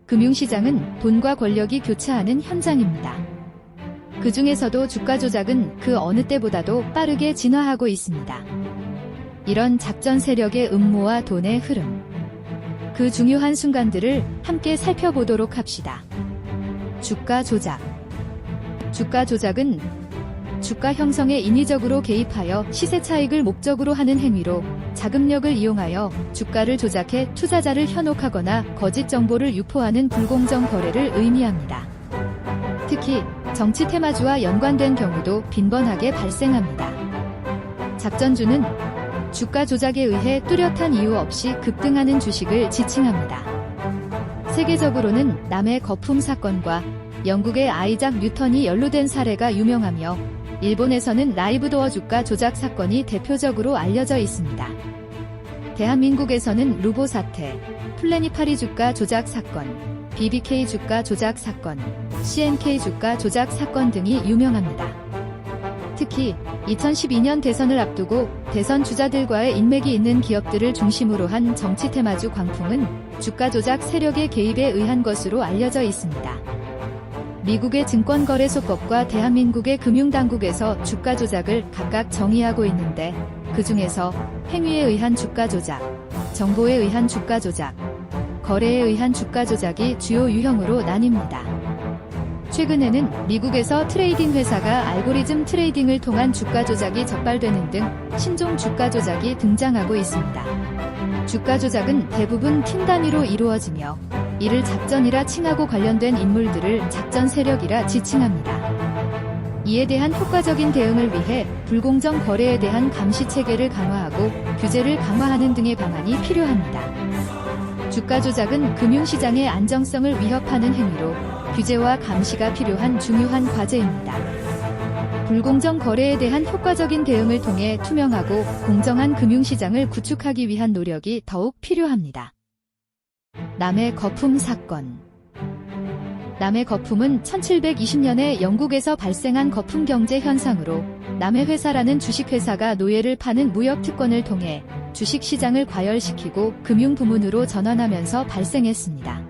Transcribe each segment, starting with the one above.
금융시장은 돈과 권력이 교차하는 현장입니다. 그 중에서도 주가 조작은 그 어느 때보다도 빠르게 진화하고 있습니다. 이런 작전 세력의 음모와 돈의 흐름, 그 중요한 순간들을 함께 살펴보도록 합시다. 주가 조작. 주가 조작은 주가 형성에 인위적으로 개입하여 시세 차익을 목적으로 하는 행위로 자금력을 이용하여 주가를 조작해 투자자를 현혹하거나 거짓 정보를 유포하는 불공정 거래를 의미합니다. 특히 정치 테마주와 연관된 경우도 빈번하게 발생합니다. 작전주는 주가 조작에 의해 뚜렷한 이유 없이 급등하는 주식을 지칭합니다. 세계적으로는 남해 거품 사건과 영국의 아이작 뉴턴이 연루된 사례가 유명하며 일본에서는 라이브도어 주가 조작 사건이 대표적으로 알려져 있습니다. 대한민국에서는 루보 사태, 플래니파리 주가 조작 사건, BBK 주가 조작 사건, CNK 주가 조작 사건 등이 유명합니다. 특히 2012년 대선을 앞두고 대선 주자들과의 인맥이 있는 기업들을 중심으로 한 정치 테마주 광풍은 주가 조작 세력의 개입에 의한 것으로 알려져 있습니다. 미국의 증권거래소법과 대한민국의 금융당국에서 주가 조작을 각각 정의하고 있는데 그 중에서 행위에 의한 주가 조작, 정보에 의한 주가 조작, 거래에 의한 주가 조작이 주요 유형으로 나뉩니다. 최근에는 미국에서 트레이딩 회사가 알고리즘 트레이딩을 통한 주가 조작이 적발되는 등 신종 주가 조작이 등장하고 있습니다. 주가 조작은 대부분 팀 단위로 이루어지며 이를 작전이라 칭하고 관련된 인물들을 작전 세력이라 지칭합니다. 이에 대한 효과적인 대응을 위해 불공정 거래에 대한 감시 체계를 강화하고 규제를 강화하는 등의 방안이 필요합니다. 주가 조작은 금융시장의 안정성을 위협하는 행위로 규제와 감시가 필요한 중요한 과제입니다. 불공정 거래에 대한 효과적인 대응을 통해 투명하고 공정한 금융시장을 구축하기 위한 노력이 더욱 필요합니다. 남해 거품 사건. 남해 거품은 1720년에 영국에서 발생한 거품 경제 현상으로 남해회사라는 주식회사가 노예를 파는 무역특권을 통해 주식시장을 과열시키고 금융부문으로 전환하면서 발생했습니다.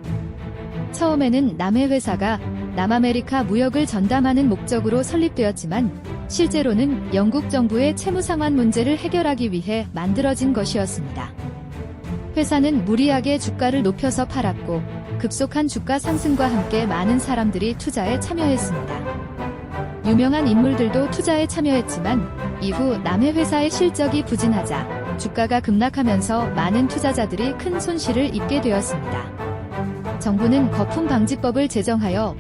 처음에는 남해회사가 남아메리카 무역을 전담하는 목적으로 설립되었지만 실제로는 영국 정부의 채무상환 문제를 해결하기 위해 만들어진 것이었습니다. 회사는 무리하게 주가를 높여서 팔았고 급속한 주가 상승과 함께 많은 사람들이 투자에 참여했습니다. 유명한 인물들도 투자에 참여했지만 이후 남해회사의 실적이 부진하자 주가가 급락하면서 많은 투자자들이 큰 손실을 입게 되었습니다. 정부는 거품방지법을 제정하여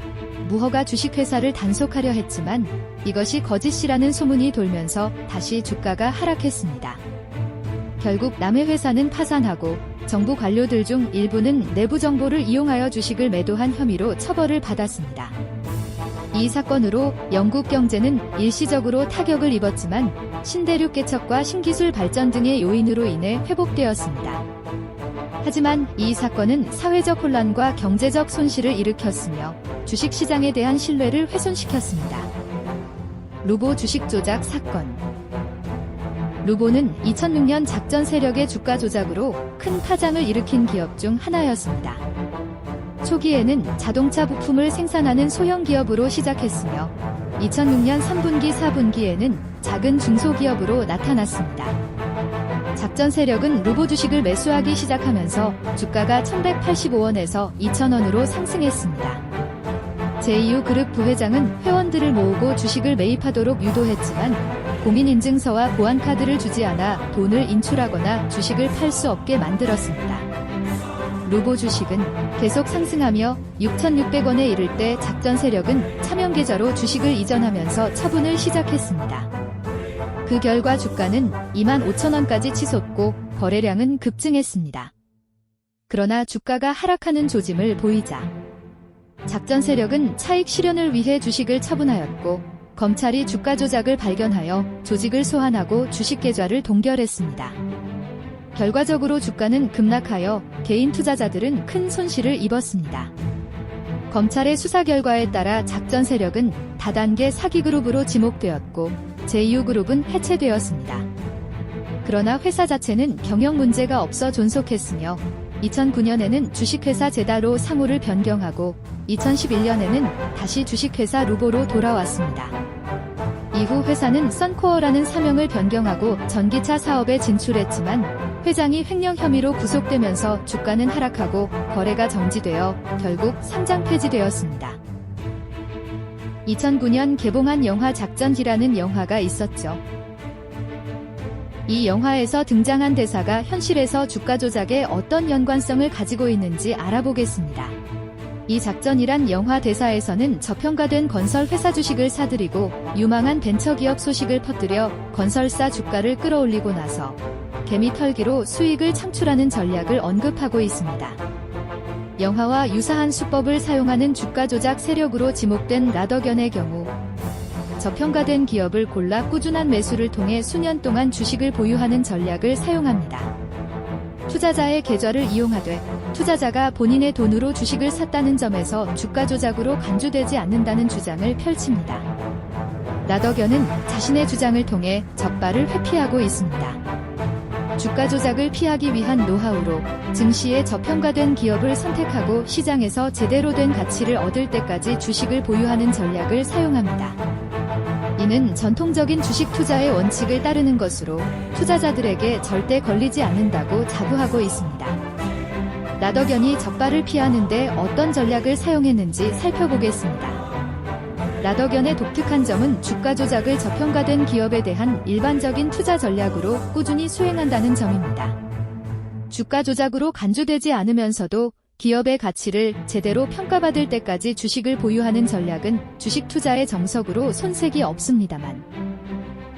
무허가 주식회사를 단속하려 했지만 이것이 거짓이라는 소문이 돌면서 다시 주가가 하락했습니다. 결국 남해회사는 파산하고 정부 관료들 중 일부는 내부 정보를 이용하여 주식을 매도한 혐의로 처벌을 받았습니다. 이 사건으로 영국 경제는 일시적으로 타격을 입었지만 신대륙 개척과 신기술 발전 등의 요인으로 인해 회복되었습니다. 하지만 이 사건은 사회적 혼란과 경제적 손실을 일으켰으며 주식시장에 대한 신뢰를 훼손시켰습니다. 루보 주식 조작 사건. 루보는 2006년 작전 세력의 주가 조작으로 큰 파장을 일으킨 기업 중 하나였습니다. 초기에는 자동차 부품을 생산하는 소형 기업으로 시작했으며 2006년 3분기, 4분기에는 작은 중소기업으로 나타났습니다. 작전 세력은 루보 주식을 매수하기 시작하면서 주가가 1185원에서 2000원으로 상승했습니다. 제2유 그룹 부회장은 회원들을 모으고 주식을 매입하도록 유도했지만 공인인증서와 보안카드를 주지 않아 돈을 인출하거나 주식을 팔 수 없게 만들었습니다. 루보 주식은 계속 상승하며 6,600원에 이를 때 작전 세력은 차명계좌로 주식을 이전하면서 처분을 시작했습니다. 그 결과 주가는 25,000원까지 치솟고 거래량은 급증했습니다. 그러나 주가가 하락하는 조짐을 보이자 작전 세력은 차익 실현을 위해 주식을 처분하였고 검찰이 주가 조작을 발견하여 조직을 소환하고 주식 계좌를 동결했습니다. 결과적으로 주가는 급락하여 개인 투자자들은 큰 손실을 입었습니다. 검찰의 수사 결과에 따라 작전 세력은 다단계 사기 그룹으로 지목되었고 제2유 그룹은 해체되었습니다. 그러나 회사 자체는 경영 문제가 없어 존속했으며 2009년에는 주식회사 제다로 상호를 변경하고 2011년에는 다시 주식회사 루보로 돌아왔습니다. 이후 회사는 썬코어라는 사명을 변경하고 전기차 사업에 진출했지만 회장이 횡령 혐의로 구속되면서 주가는 하락하고 거래가 정지되어 결국 상장 폐지되었습니다. 2009년 개봉한 영화 작전기라는 영화가 있었죠. 이 영화에서 등장한 대사가 현실에서 주가 조작에 어떤 연관성을 가지고 있는지 알아보겠습니다. 이 작전이란 영화 대사에서는 저평가된 건설 회사 주식을 사들이고 유망한 벤처기업 소식을 퍼뜨려 건설사 주가를 끌어올리고 나서 개미 털기로 수익을 창출하는 전략을 언급하고 있습니다. 영화와 유사한 수법을 사용하는 주가 조작 세력으로 지목된 라더견의 경우 저평가된 기업을 골라 꾸준한 매수를 통해 수년 동안 주식을 보유하는 전략을 사용합니다. 투자자의 계좌를 이용하되 투자자가 본인의 돈으로 주식을 샀다는 점에서 주가 조작으로 간주되지 않는다는 주장을 펼칩니다. 라더견은 자신의 주장을 통해 적발을 회피하고 있습니다. 주가 조작을 피하기 위한 노하우로 증시에 저평가된 기업을 선택하고 시장에서 제대로 된 가치를 얻을 때까지 주식을 보유하는 전략을 사용합니다. 이는 전통적인 주식 투자의 원칙을 따르는 것으로 투자자들에게 절대 걸리지 않는다고 자부하고 있습니다. 라더견이 적발을 피하는데 어떤 전략을 사용했는지 살펴보겠습니다. 라더견의 독특한 점은 주가 조작을 저평가된 기업에 대한 일반적인 투자 전략으로 꾸준히 수행한다는 점입니다. 주가 조작으로 간주되지 않으면서도 기업의 가치를 제대로 평가받을 때까지 주식을 보유하는 전략은 주식 투자의 정석으로 손색이 없습니다만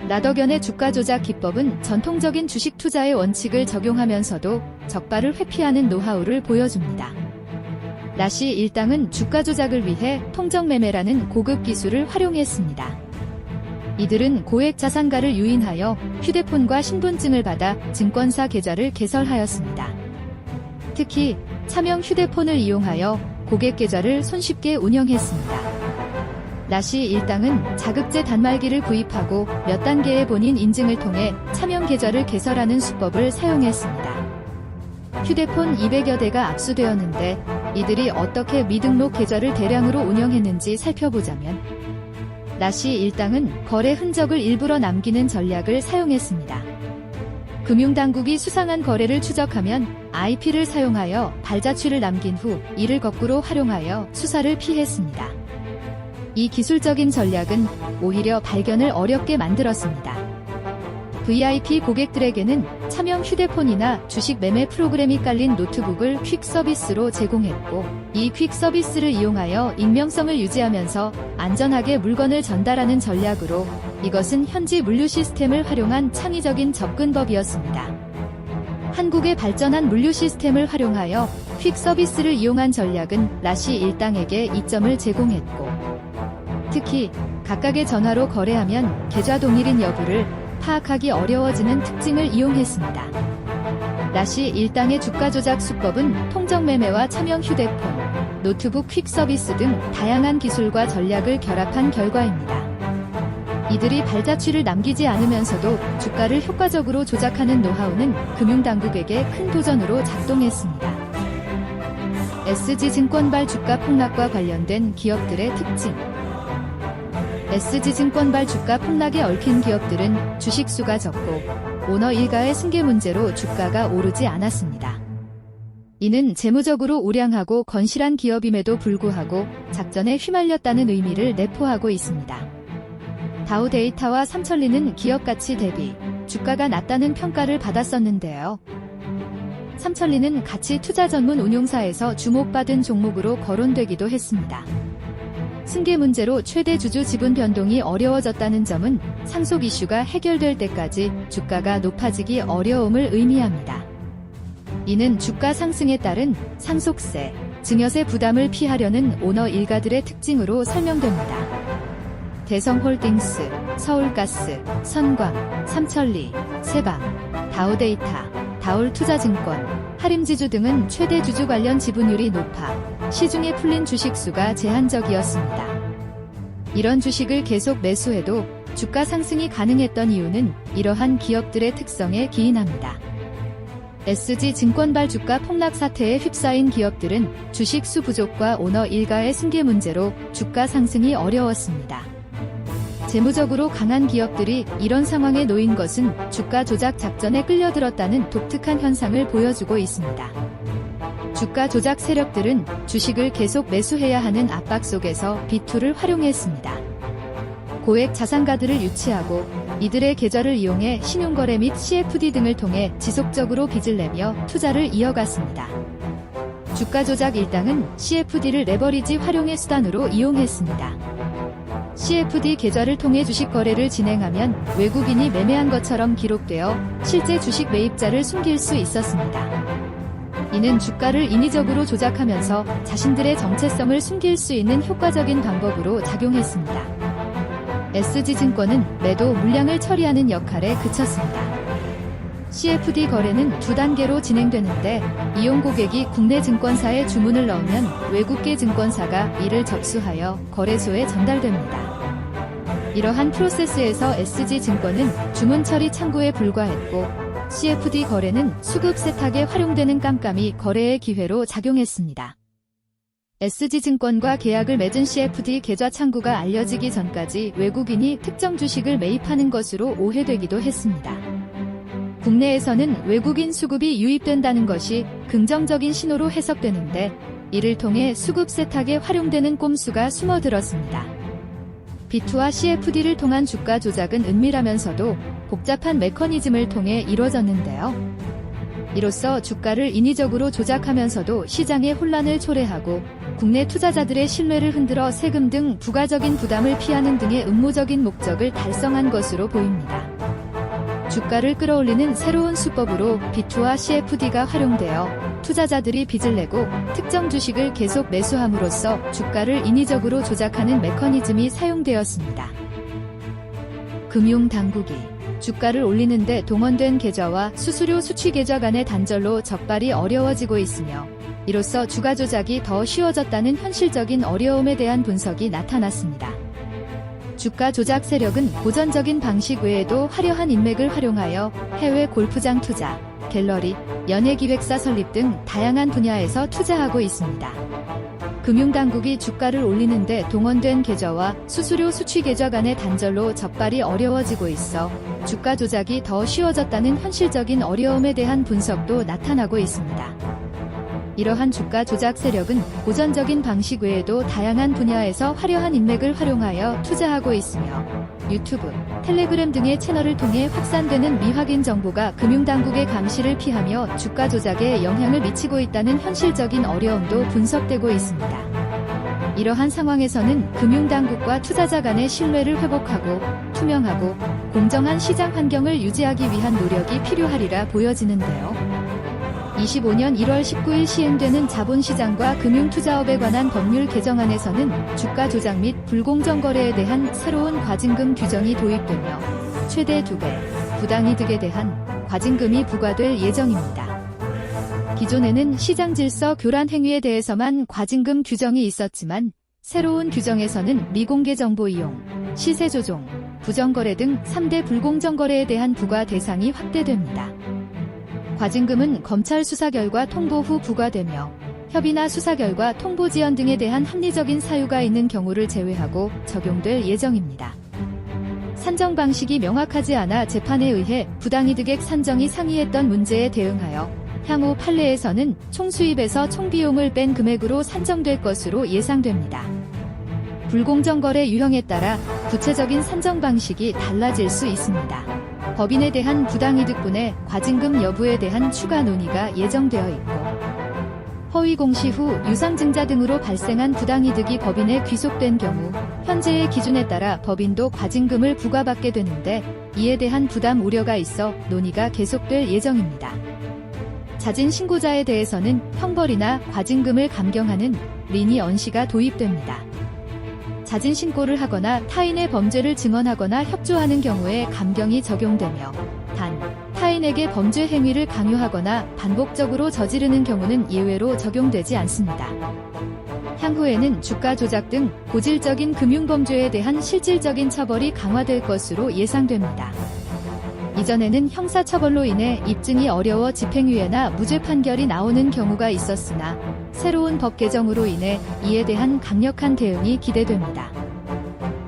라더견의 주가 조작 기법은 전통적인 주식 투자의 원칙을 적용하면서도 적발을 회피하는 노하우를 보여줍니다. 라시 일당은 주가 조작을 위해 통정매매라는 고급 기술을 활용했습니다. 이들은 고액 자산가를 유인하여 휴대폰과 신분증을 받아 증권사 계좌를 개설하였습니다. 특히 차명 휴대폰을 이용하여 고객 계좌를 손쉽게 운영했습니다. 라시 일당은 자급제 단말기를 구입하고 몇 단계의 본인 인증을 통해 차명 계좌를 개설하는 수법을 사용했습니다. 휴대폰 200여 대가 압수되었는데 이들이 어떻게 미등록 계좌를 대량으로 운영했는지 살펴보자면 라시 일당은 거래 흔적을 일부러 남기는 전략을 사용했습니다. 금융당국이 수상한 거래를 추적하면 IP를 사용하여 발자취를 남긴 후 이를 거꾸로 활용하여 수사를 피했습니다. 이 기술적인 전략은 오히려 발견을 어렵게 만들었습니다. VIP 고객들에게는 차명 휴대폰이나 주식 매매 프로그램이 깔린 노트북을 퀵 서비스로 제공했고 이 퀵 서비스를 이용하여 익명성을 유지하면서 안전하게 물건을 전달하는 전략으로 이것은 현지 물류 시스템을 활용한 창의적인 접근법이었습니다. 한국의 발전한 물류 시스템을 활용하여 퀵 서비스를 이용한 전략은 라시 일당에게 이점을 제공했고 특히 각각의 전화로 거래하면 계좌 동일인 여부를 파악하기 어려워지는 특징을 이용했습니다. 라시 일당의 주가 조작 수법은 통정매매와 차명 휴대폰, 노트북 퀵 서비스 등 다양한 기술과 전략을 결합한 결과입니다. 이들이 발자취를 남기지 않으면서도 주가를 효과적으로 조작하는 노하우는 금융당국에게 큰 도전으로 작동했습니다. SG증권발 주가 폭락과 관련된 기업들의 특징. SG증권발 주가 폭락에 얽힌 기업들은 주식수가 적고 오너 일가의 승계 문제로 주가가 오르지 않았습니다. 이는 재무적으로 우량하고 건실한 기업임에도 불구하고 작전에 휘말렸다는 의미를 내포하고 있습니다. 다우데이터와 삼천리는 기업 가치 대비 주가가 낮다는 평가를 받았었는데요. 삼천리는 가치 투자 전문 운용사에서 주목받은 종목으로 거론되기도 했습니다. 승계 문제로 최대 주주 지분 변동이 어려워졌다는 점은 상속 이슈가 해결될 때까지 주가가 높아지기 어려움을 의미합니다. 이는 주가 상승에 따른 상속세, 증여세 부담을 피하려는 오너 일가들의 특징으로 설명됩니다. 대성홀딩스, 서울가스, 선광, 삼천리, 세방, 다우데이터, 다울투자증권, 하림지주 등은 최대 주주 관련 지분율이 높아 시중에 풀린 주식수가 제한적이었습니다. 이런 주식을 계속 매수해도 주가 상승이 가능했던 이유는 이러한 기업들의 특성에 기인합니다. SG증권발 주가 폭락 사태에 휩싸인 기업들은 주식 수 부족과 오너 일가의 승계 문제로 주가 상승이 어려웠습니다. 재무적으로 강한 기업들이 이런 상황에 놓인 것은 주가 조작 작전에 끌려들었다는 독특한 현상을 보여주고 있습니다. 주가 조작 세력들은 주식을 계속 매수해야 하는 압박 속에서 비투를 활용했습니다. 고액 자산가들을 유치하고 이들의 계좌를 이용해 신용거래 및 CFD 등을 통해 지속적으로 빚을 내며 투자를 이어갔습니다. 주가 조작 일당은 CFD를 레버리지 활용의 수단으로 이용했습니다. CFD 계좌를 통해 주식 거래를 진행하면 외국인이 매매한 것처럼 기록되어 실제 주식 매입자를 숨길 수 있었습니다. 이는 주가를 인위적으로 조작하면서 자신들의 정체성을 숨길 수 있는 효과적인 방법으로 작용했습니다. SG증권은 매도 물량을 처리하는 역할에 그쳤습니다. CFD 거래는 두 단계로 진행되는데 이용 고객이 국내 증권사에 주문을 넣으면 외국계 증권사가 이를 접수하여 거래소에 전달됩니다. 이러한 프로세스에서 SG증권은 주문 처리 창구에 불과했고 CFD 거래는 수급 세탁에 활용되는 깜깜이 거래의 기회로 작용했습니다. SG증권과 계약을 맺은 CFD 계좌 창구가 알려지기 전까지 외국인이 특정 주식을 매입하는 것으로 오해되기도 했습니다. 국내에서는 외국인 수급이 유입된다는 것이 긍정적인 신호로 해석되는데 이를 통해 수급 세탁에 활용되는 꼼수가 숨어들었습니다. 비투와 CFD를 통한 주가 조작은 은밀하면서도 복잡한 메커니즘을 통해 이루어졌는데요. 이로써 주가를 인위적으로 조작하면서도 시장의 혼란을 초래하고 국내 투자자들의 신뢰를 흔들어 세금 등 부가적인 부담을 피하는 등의 음모적인 목적을 달성한 것으로 보입니다. 주가를 끌어올리는 새로운 수법으로 비투와 CFD가 활용되어 투자자들이 빚을 내고 특정 주식을 계속 매수함으로써 주가를 인위적으로 조작하는 메커니즘이 사용되었습니다. 금융당국이 주가를 올리는데 동원된 계좌와 수수료 수취 계좌 간의 단절로 적발이 어려워지고 있으며 이로써 주가 조작이 더 쉬워졌다는 현실적인 어려움에 대한 분석이 나타났습니다. 주가 조작 세력은 고전적인 방식 외에도 화려한 인맥을 활용하여 해외 골프장 투자, 갤러리, 연예기획사 설립 등 다양한 분야에서 투자하고 있습니다. 금융당국이 주가를 올리는데 동원된 계좌와 수수료 수취 계좌 간의 단절로 적발이 어려워지고 있어 주가 조작이 더 쉬워졌다는 현실적인 어려움에 대한 분석도 나타나고 있습니다. 이러한 주가 조작 세력은 고전적인 방식 외에도 다양한 분야에서 화려한 인맥을 활용하여 투자하고 있으며 유튜브, 텔레그램 등의 채널을 통해 확산되는 미확인 정보가 금융당국의 감시를 피하며 주가 조작에 영향을 미치고 있다는 현실적인 어려움도 분석되고 있습니다. 이러한 상황에서는 금융당국과 투자자 간의 신뢰를 회복하고 투명하고 공정한 시장 환경을 유지하기 위한 노력이 필요하리라 보여지는데요. 25년 1월 19일 시행되는 자본시장과 금융투자업에 관한 법률 개정안에서는 주가 조작 및 불공정 거래에 대한 새로운 과징금 규정이 도입되며 최대 2배, 부당이득에 대한 과징금이 부과될 예정입니다. 기존에는 시장 질서 교란 행위에 대해서만 과징금 규정이 있었지만 새로운 규정에서는 미공개 정보 이용, 시세 조종, 부정거래 등 3대 불공정 거래에 대한 부과 대상이 확대됩니다. 과징금은 검찰 수사 결과 통보 후 부과되며 협의나 수사 결과 통보 지연 등에 대한 합리적인 사유가 있는 경우를 제외하고 적용될 예정입니다. 산정 방식이 명확하지 않아 재판에 의해 부당이득액 산정이 상이했던 문제에 대응하여 향후 판례에서는 총수입에서 총비용을 뺀 금액으로 산정될 것으로 예상됩니다. 불공정 거래 유형에 따라 구체적인 산정 방식이 달라질 수 있습니다. 법인에 대한 부당이득분의 과징금 여부에 대한 추가 논의가 예정되어 있고 허위 공시 후 유상증자 등으로 발생한 부당이득이 법인에 귀속된 경우 현재의 기준에 따라 법인도 과징금을 부과받게 되는데 이에 대한 부담 우려가 있어 논의가 계속될 예정입니다. 자진 신고자에 대해서는 형벌이나 과징금을 감경하는 리니언시가 도입됩니다. 자진 신고를 하거나 타인의 범죄를 증언하거나 협조하는 경우에 감경이 적용되며 단, 타인에게 범죄 행위를 강요하거나 반복적으로 저지르는 경우는 예외로 적용되지 않습니다. 향후에는 주가 조작 등 고질적인 금융범죄에 대한 실질적인 처벌이 강화될 것으로 예상됩니다. 이전에는 형사처벌로 인해 입증이 어려워 집행유예나 무죄 판결이 나오는 경우가 있었으나 새로운 법 개정으로 인해 이에 대한 강력한 대응이 기대됩니다.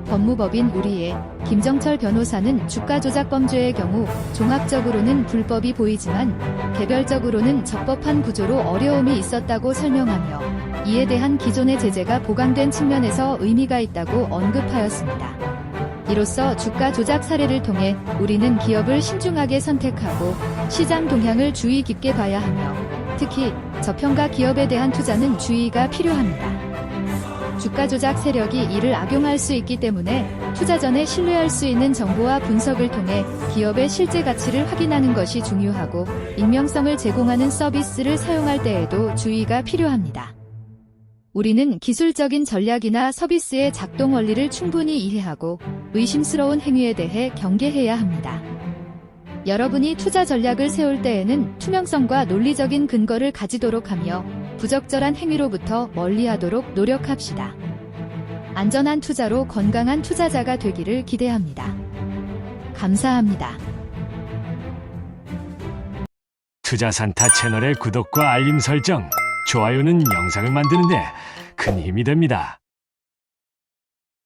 법무법인 우리의 김정철 변호사는 주가 조작 범죄의 경우 종합적으로는 불법이 보이지만 개별적으로는 적법한 구조로 어려움이 있었다고 설명하며 이에 대한 기존의 제재가 보강된 측면에서 의미가 있다고 언급하였습니다. 이로써 주가 조작 사례를 통해 우리는 기업을 신중하게 선택하고 시장 동향을 주의 깊게 봐야 하며 특히 저평가 기업에 대한 투자는 주의가 필요합니다. 주가 조작 세력이 이를 악용할 수 있기 때문에 투자 전에 신뢰할 수 있는 정보와 분석을 통해 기업의 실제 가치를 확인하는 것이 중요하고 익명성을 제공하는 서비스를 사용할 때에도 주의가 필요합니다. 우리는 기술적인 전략이나 서비스의 작동 원리를 충분히 이해하고 의심스러운 행위에 대해 경계해야 합니다. 여러분이 투자 전략을 세울 때에는 투명성과 논리적인 근거를 가지도록 하며 부적절한 행위로부터 멀리하도록 노력합시다. 안전한 투자로 건강한 투자자가 되기를 기대합니다. 감사합니다. 투자산타 채널의 구독과 알림 설정, 좋아요는 영상을 만드는데 큰 힘이 됩니다.